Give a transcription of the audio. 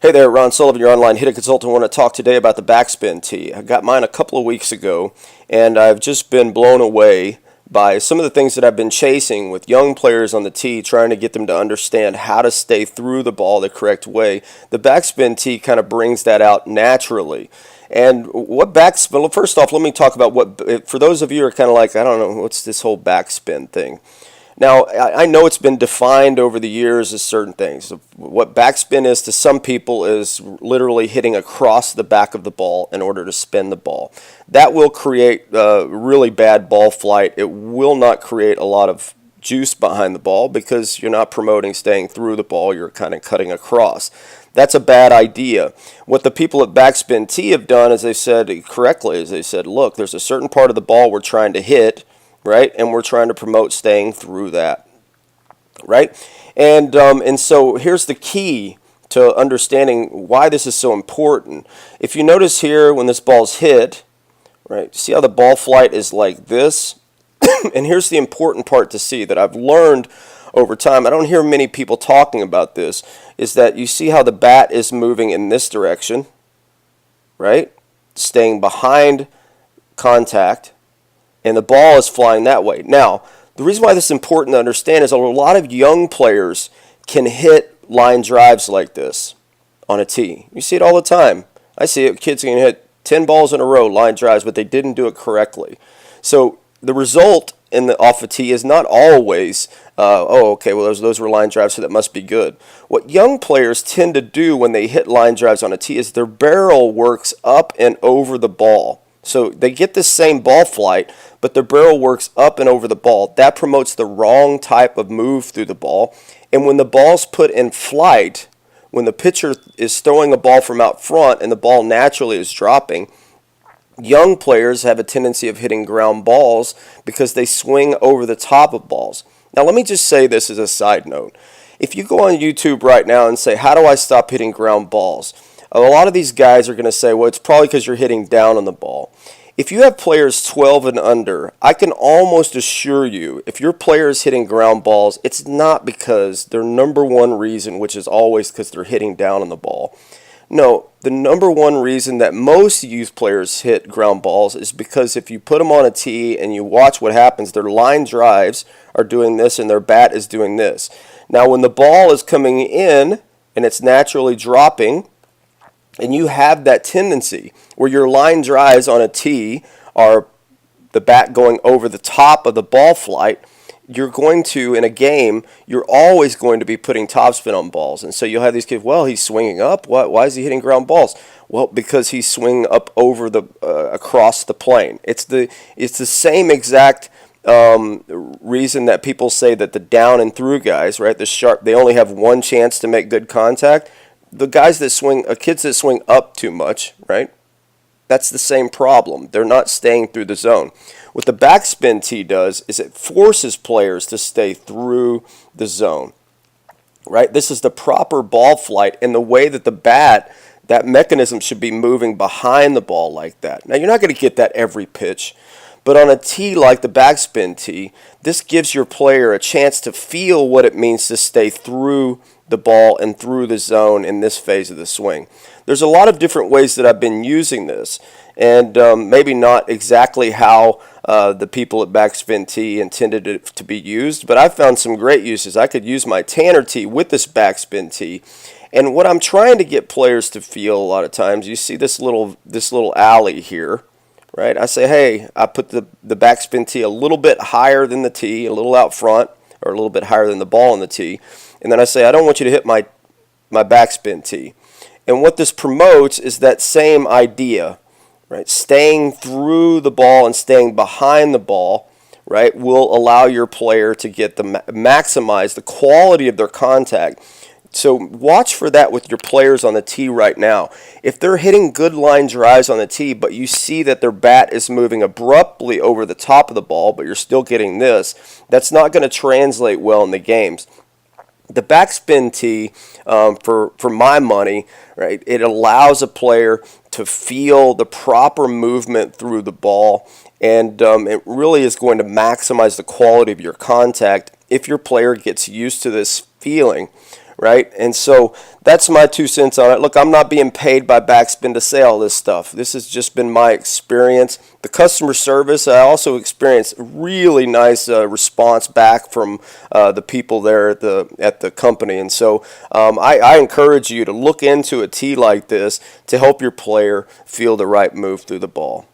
Hey there, Ron Sullivan, your online hitting consultant. I want to talk today about the backspin tee. I got mine a couple of weeks ago, and I've just been blown away by some of the things that I've been chasing with young players on the tee, trying to get them to understand how to stay through the ball the correct way. The backspin tee kind of brings that out naturally. And what backspin? Well, first off, let me talk about what, for those of you who are kind of like, I don't know, what's this whole backspin thing? Now, I know it's been defined over the years as certain things. What backspin is to some people is literally hitting across the back of the ball in order to spin the ball. That will create really bad ball flight. It will not create a lot of juice behind the ball because you're not promoting staying through the ball. You're kind of cutting across. That's a bad idea. What the people at Backspin Tee have done, as they said correctly, is they said, look, there's a certain part of the ball we're trying to hit, right? And we're trying to promote staying through that, right? And so here's the key to understanding why this is so important. If you notice here when this ball's hit, right, see how the ball flight is like this? And here's the important part to see that I've learned over time. I don't hear many people talking about this, is that you see how the bat is moving in this direction, right? Staying behind contact, and the ball is flying that way. Now, the reason why this is important to understand is a lot of young players can hit line drives like this on a tee. You see it all the time. I see it. Kids can hit 10 balls in a row, line drives, but they didn't do it correctly. So the result off a tee is not always, oh, okay, well, those were line drives, so that must be good. What young players tend to do when they hit line drives on a tee is their barrel works up and over the ball. So they get the same ball flight, but their barrel works up and over the ball. That promotes the wrong type of move through the ball. And when the ball's put in flight, when the pitcher is throwing a ball from out front and the ball naturally is dropping, young players have a tendency of hitting ground balls because they swing over the top of balls. Now, let me just say this as a side note. If you go on YouTube right now and say, how do I stop hitting ground balls? A lot of these guys are going to say, well, it's probably because you're hitting down on the ball. If you have players 12 and under, I can almost assure you, if your player is hitting ground balls, it's not because their number one reason, which is always because they're hitting down on the ball. No, the number one reason that most youth players hit ground balls is because if you put them on a tee and you watch what happens, their line drives are doing this and their bat is doing this. Now, when the ball is coming in and it's naturally dropping, and you have that tendency where your line drives on a tee are the bat going over the top of the ball flight, you're going to, in a game, you're always going to be putting topspin on balls. And so you'll have these kids, well, he's swinging up. Why is he hitting ground balls? Well, because he's swinging up over the across the plane. It's the same exact reason that people say that the down and through guys, right, the sharp, they only have one chance to make good contact. The guys that swing, kids that swing up too much, right? That's the same problem. They're not staying through the zone. What the backspin tee does is it forces players to stay through the zone, right? This is the proper ball flight and the way that the bat, that mechanism should be moving behind the ball like that. Now, you're not going to get that every pitch, but on a tee like the backspin tee, this gives your player a chance to feel what it means to stay through the ball and through the zone in this phase of the swing. There's a lot of different ways that I've been using this, and maybe not exactly how the people at Backspin Tee intended it to be used, but I found some great uses. I could use my Tanner tee with this Backspin Tee, and what I'm trying to get players to feel a lot of times, you see this little alley here, right? I say, hey, I put the backspin tee a little bit higher than the tee, a little out front, or a little bit higher than the ball on the tee. And then I say, I don't want you to hit my backspin tee. And what this promotes is that same idea, right? Staying through the ball and staying behind the ball, right, will allow your player to get maximize the quality of their contact. So watch for that with your players on the tee right now. If they're hitting good line drives on the tee, but you see that their bat is moving abruptly over the top of the ball, but you're still getting this, that's not going to translate well in the games. The backspin tee, for my money, right, it allows a player to feel the proper movement through the ball, and it really is going to maximize the quality of your contact if your player gets used to this feeling. right? And so that's my 2 cents on it. Look, I'm not being paid by Backspin to say all this stuff. This has just been my experience. The customer service, I also experienced really nice response back from the people there at the company. And so I encourage you to look into a tee like this to help your player feel the right move through the ball.